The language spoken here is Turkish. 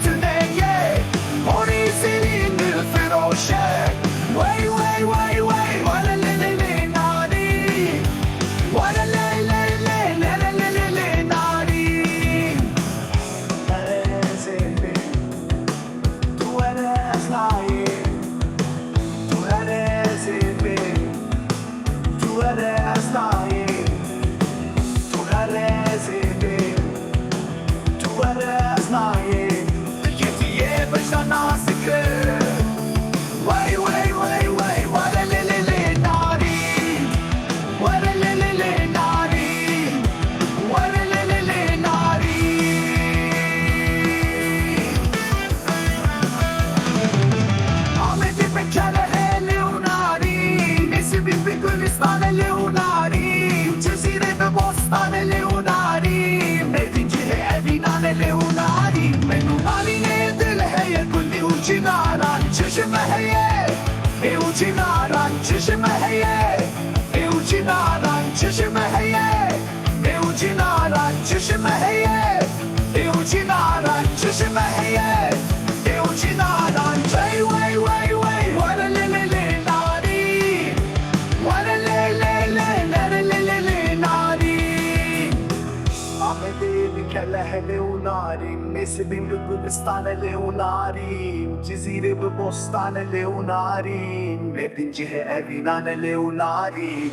tüneye Hori senin feroşe Way way way way Wala le le le nari Wala le le le le le le le le nari Terezimi Tu eres layık Tu terezimi Tu eres layık Tu terezimi Tu eres layık Getiye başına sıkı Way way way way Wala le le le nari Wala le le le nari Wala le le le nari Ahmet'i Bekele Leonari Nesibi Gülistan Leonari Cezire ve Bostan Leonari Medinci Evinan Leonari Menunari Nedil Heye Kulli Ucinaran Çeşme Heye Ucinaran Çeşme Heye Ucinaran Çeşme Heye Ucinaran Çeşme Heye Ucinaran Çeşme Heye Ucinaran Way way way way Wala le le le nari Wala le le le le le le le nari Ahmet'i Bekele Leonari Nesibi Gülistan Leonari Cezire ve Bostan Leonari Medinci Evinan Leonari